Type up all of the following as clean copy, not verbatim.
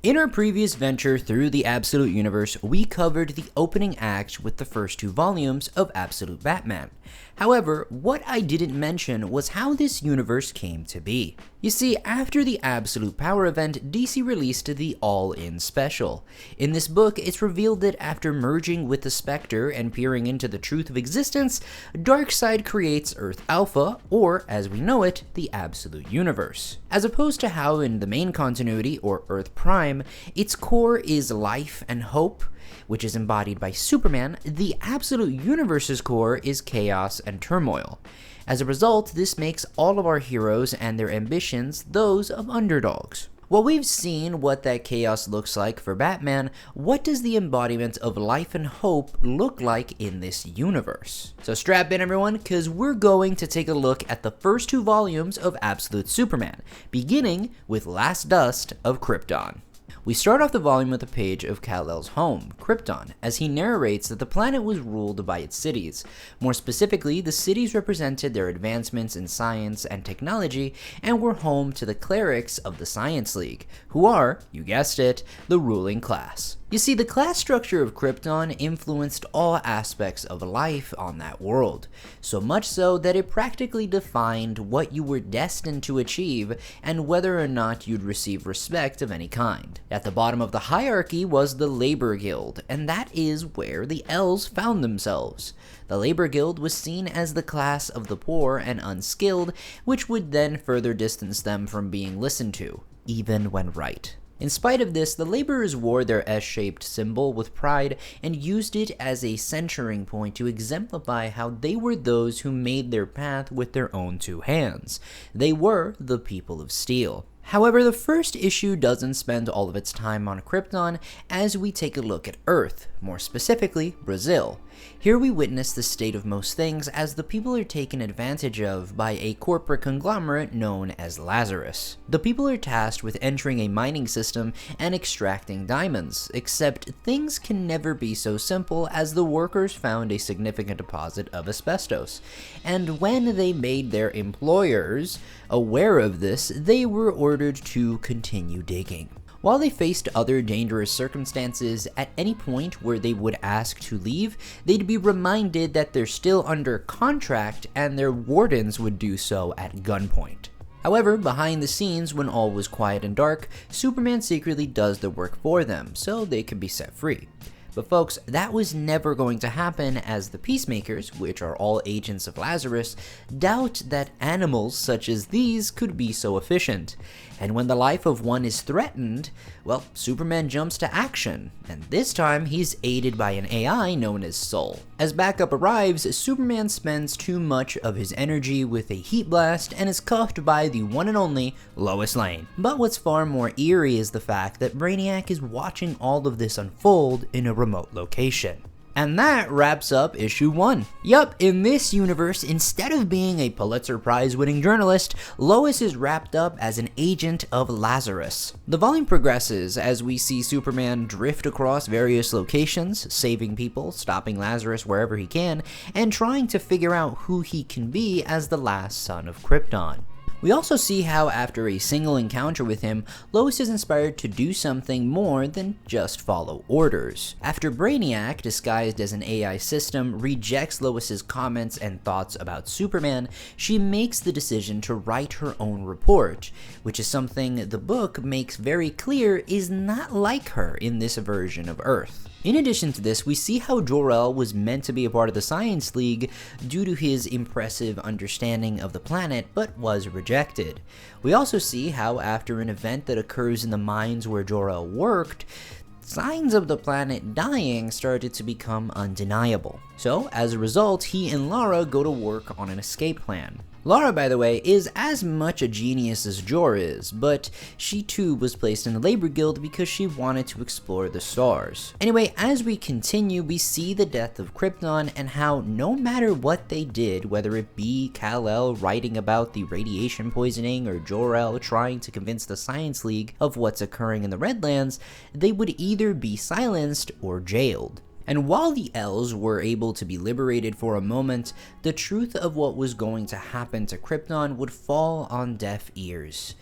In our previous venture through the Absolute Universe, we covered the opening act with the first 2 volumes of Absolute Batman. However, what I didn't mention was how this universe came to be. You see, after the Absolute Power event, DC released the All-In Special. In this book, it's revealed that after merging with the Spectre and peering into the truth of existence, Darkseid creates Earth Alpha, or as we know it, the Absolute Universe. As opposed to how in the main continuity, or Earth Prime, its core is life and hope, which is embodied by Superman, the Absolute Universe's core is chaos and turmoil. As a result, this makes all of our heroes and their ambitions those of underdogs. While we've seen what that chaos looks like for Batman, what does the embodiment of life and hope look like in this universe? So strap in everyone, because we're going to take a look at the first 2 volumes of Absolute Superman, beginning with Last Dust of Krypton. We start off the volume with a page of Kal-El's home, Krypton, as he narrates that the planet was ruled by its cities. More specifically, the cities represented their advancements in science and technology and were home to the clerics of the Science League, who are, you guessed it, the ruling class. You see, the class structure of Krypton influenced all aspects of life on that world, so much so that it practically defined what you were destined to achieve and whether or not you'd receive respect of any kind. At the bottom of the hierarchy was the Labor Guild, and that is where the Elves found themselves. The Labor Guild was seen as the class of the poor and unskilled, which would then further distance them from being listened to, even when right. In spite of this, the laborers wore their S-shaped symbol with pride and used it as a centering point to exemplify how they were those who made their path with their own 2 hands. They were the people of steel. However, the first issue doesn't spend all of its time on Krypton as we take a look at Earth, more specifically Brazil. Here we witness the state of most things as the people are taken advantage of by a corporate conglomerate known as Lazarus. The people are tasked with entering a mining system and extracting diamonds, except things can never be so simple as the workers found a significant deposit of asbestos, and when they made their employers aware of this, they were ordered to continue digging. While they faced other dangerous circumstances, at any point where they would ask to leave, they'd be reminded that they're still under contract and their wardens would do so at gunpoint. However, behind the scenes, when all was quiet and dark, Superman secretly does the work for them, so they can be set free. But folks, that was never going to happen as the Peacemakers, which are all agents of Lazarus, doubt that animals such as these could be so efficient. And when the life of one is threatened, well, Superman jumps to action, and this time he's aided by an AI known as Soul. As backup arrives, Superman spends too much of his energy with a heat blast and is cuffed by the one and only Lois Lane. But what's far more eerie is the fact that Brainiac is watching all of this unfold in a remote location. And that wraps up issue 1. Yup, in this universe, instead of being a Pulitzer Prize winning journalist, Lois is wrapped up as an agent of Lazarus. The volume progresses as we see Superman drift across various locations, saving people, stopping Lazarus wherever he can, and trying to figure out who he can be as the last son of Krypton. We also see how after a single encounter with him, Lois is inspired to do something more than just follow orders. After Brainiac, disguised as an AI system, rejects Lois's comments and thoughts about Superman, she makes the decision to write her own report, which is something the book makes very clear is not like her in this version of Earth. In addition to this, we see how Jor-El was meant to be a part of the Science League due to his impressive understanding of the planet, but was rejected. We also see how after an event that occurs in the mines where Jor-El worked, signs of the planet dying started to become undeniable. So, as a result, he and Lara go to work on an escape plan. Lara, by the way, is as much a genius as Jor is, but she too was placed in the Labor Guild because she wanted to explore the stars. Anyway, as we continue, we see the death of Krypton and how no matter what they did, whether it be Kal-El writing about the radiation poisoning or Jor-El trying to convince the Science League of what's occurring in the Redlands, they would either be silenced or jailed. And while the Elves were able to be liberated for a moment, the truth of what was going to happen to Krypton would fall on deaf ears.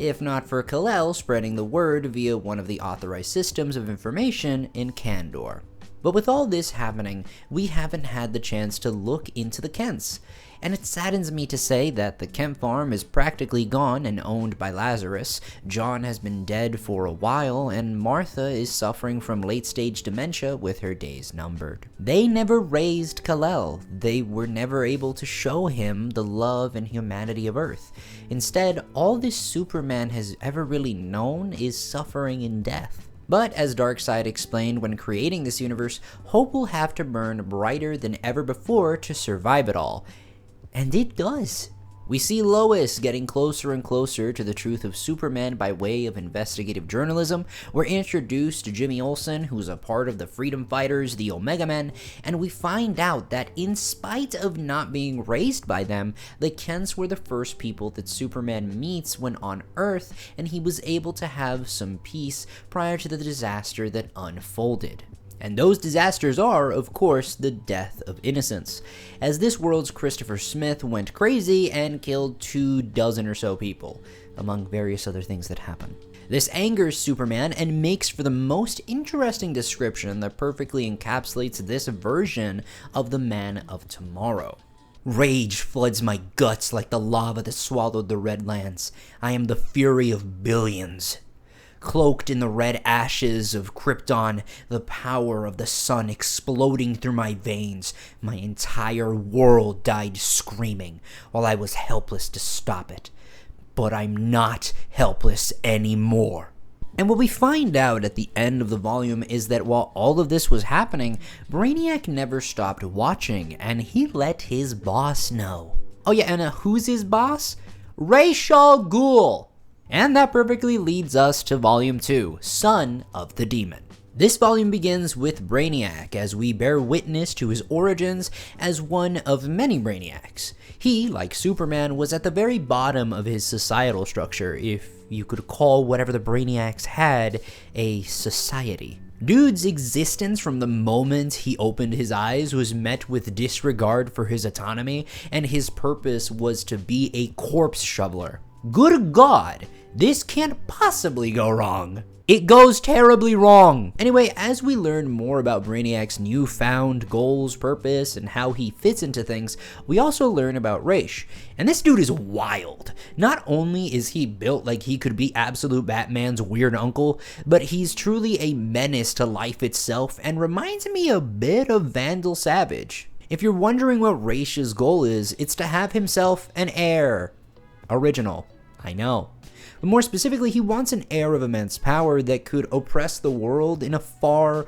if not for Kal-El spreading the word via one of the authorized systems of information in Kandor. But with all this happening, we haven't had the chance to look into the Kents, and it saddens me to say that the Kent farm is practically gone and owned by Lazarus, John has been dead for a while, and Martha is suffering from late-stage dementia with her days numbered. They never raised Kal-El. They were never able to show him the love and humanity of Earth. Instead, all this Superman has ever really known is suffering and death. But as Darkseid explained when creating this universe, hope will have to burn brighter than ever before to survive it all. And it does. We see Lois getting closer and closer to the truth of Superman by way of investigative journalism. We're introduced to Jimmy Olsen, who's a part of the Freedom Fighters, the Omega Men, and we find out that in spite of not being raised by them, the Kents were the first people that Superman meets when on Earth, and he was able to have some peace prior to the disaster that unfolded. And those disasters are, of course, the death of innocents, as this world's Christopher Smith went crazy and killed 24 or so people, among various other things that happen. This angers Superman and makes for the most interesting description that perfectly encapsulates this version of the Man of Tomorrow. Rage floods my guts like the lava that swallowed the Redlands. I am the fury of billions. Cloaked in the red ashes of Krypton, the power of the sun exploding through my veins, my entire world died screaming, while I was helpless to stop it. But I'm not helpless anymore. And what we find out at the end of the volume is that while all of this was happening, Brainiac never stopped watching, and he let his boss know. Oh yeah, and who's his boss? Ra's al Ghul! And that perfectly leads us to Volume 2, Son of the Demon. This volume begins with Brainiac as we bear witness to his origins as one of many Brainiacs. He, like Superman, was at the very bottom of his societal structure, if you could call whatever the Brainiacs had a society. Dude's existence from the moment he opened his eyes was met with disregard for his autonomy, and his purpose was to be a corpse shoveler. Good God, this can't possibly go wrong. It goes terribly wrong. Anyway, as we learn more about Brainiac's newfound goals, purpose, and how he fits into things, we also learn about Ra's. And this dude is wild. Not only is he built like he could be absolute Batman's weird uncle, but he's truly a menace to life itself and reminds me a bit of Vandal Savage. If you're wondering what Ra's goal is, it's to have himself an heir. Original, I know. But more specifically, he wants an heir of immense power that could oppress the world in a far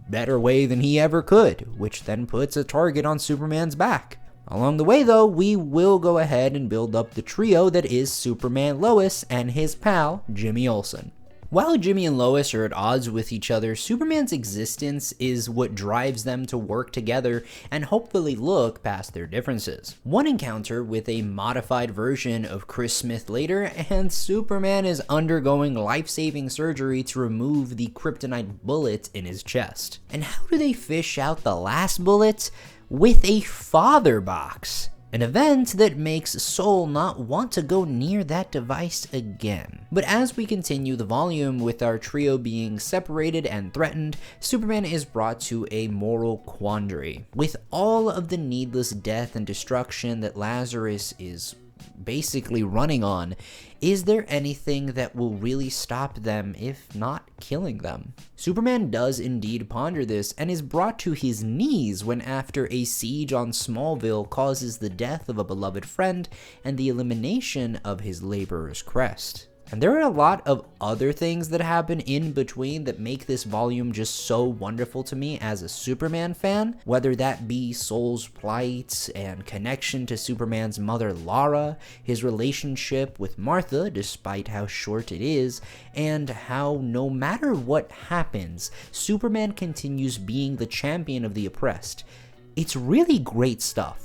better way than he ever could, which then puts a target on Superman's back. Along the way though, we will go ahead and build up the trio that is Superman, Lois, and his pal, Jimmy Olsen. While Jimmy and Lois are at odds with each other, Superman's existence is what drives them to work together and hopefully look past their differences. One encounter with a modified version of Chris Smith later, and Superman is undergoing life-saving surgery to remove the kryptonite bullet in his chest. And how do they fish out the last bullet? With a father box. An event that makes Soul not want to go near that device again. But as we continue the volume with our trio being separated and threatened, Superman is brought to a moral quandary. With all of the needless death and destruction that Lazarus is basically running on, is there anything that will really stop them if not killing them? Superman does indeed ponder this and is brought to his knees when after a siege on Smallville causes the death of a beloved friend and the elimination of his laborer's crest. And there are a lot of other things that happen in between that make this volume just so wonderful to me as a Superman fan, whether that be Soul's plight and connection to Superman's mother Lara, his relationship with Martha despite how short it is, and how no matter what happens, Superman continues being the champion of the oppressed. It's really great stuff.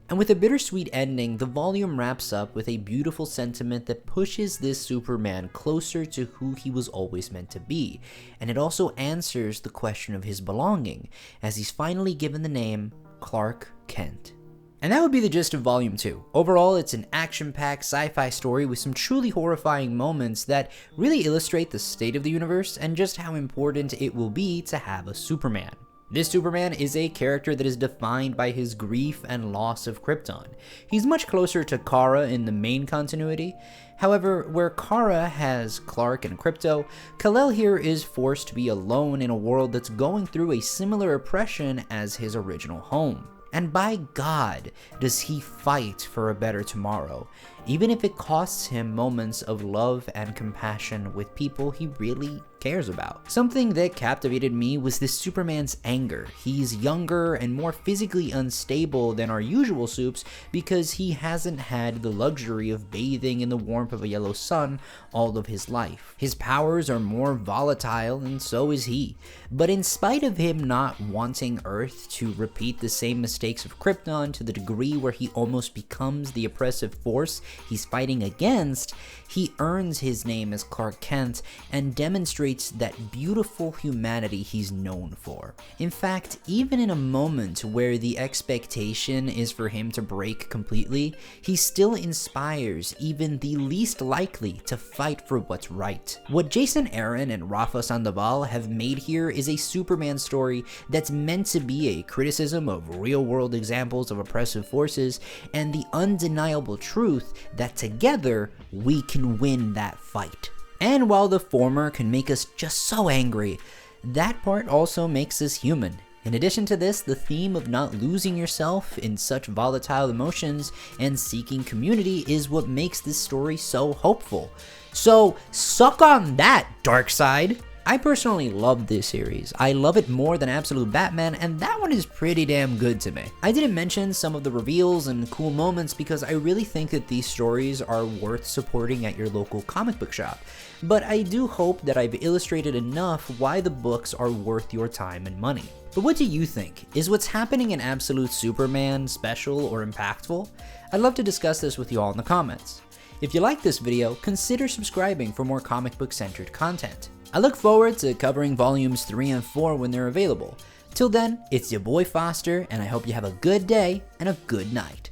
And with a bittersweet ending, the volume wraps up with a beautiful sentiment that pushes this Superman closer to who he was always meant to be, and it also answers the question of his belonging, as he's finally given the name Clark Kent. And that would be the gist of Volume 2. Overall, it's an action-packed sci-fi story with some truly horrifying moments that really illustrate the state of the universe and just how important it will be to have a Superman. This Superman is a character that is defined by his grief and loss of Krypton. He's much closer to Kara in the main continuity. However, where Kara has Clark and Krypto, Kal-El here is forced to be alone in a world that's going through a similar oppression as his original home. And by God, does he fight for a better tomorrow, even if it costs him moments of love and compassion with people he really cares about. Something that captivated me was this Superman's anger. He's younger and more physically unstable than our usual supes because he hasn't had the luxury of bathing in the warmth of a yellow sun all of his life. His powers are more volatile and so is he. But in spite of him not wanting Earth to repeat the same mistakes of Krypton to the degree where he almost becomes the oppressive force he's fighting against, he earns his name as Clark Kent and demonstrates that beautiful humanity he's known for. In fact, even in a moment where the expectation is for him to break completely, he still inspires even the least likely to fight for what's right. What Jason Aaron and Rafa Sandoval have made here is a Superman story that's meant to be a criticism of real-world examples of oppressive forces and the undeniable truth that together we can win that fight. And while the former can make us just so angry, that part also makes us human. In addition to this, the theme of not losing yourself in such volatile emotions and seeking community is what makes this story so hopeful. So suck on that, Darkseid! I personally love this series. I love it more than Absolute Batman, and that one is pretty damn good to me. I didn't mention some of the reveals and cool moments because I really think that these stories are worth supporting at your local comic book shop. But I do hope that I've illustrated enough why the books are worth your time and money. But what do you think? Is what's happening in Absolute Superman special or impactful? I'd love to discuss this with you all in the comments. If you like this video, consider subscribing for more comic book centered content. I look forward to covering volumes 3 and 4 when they're available. Till then, it's your boy Foster, and I hope you have a good day and a good night.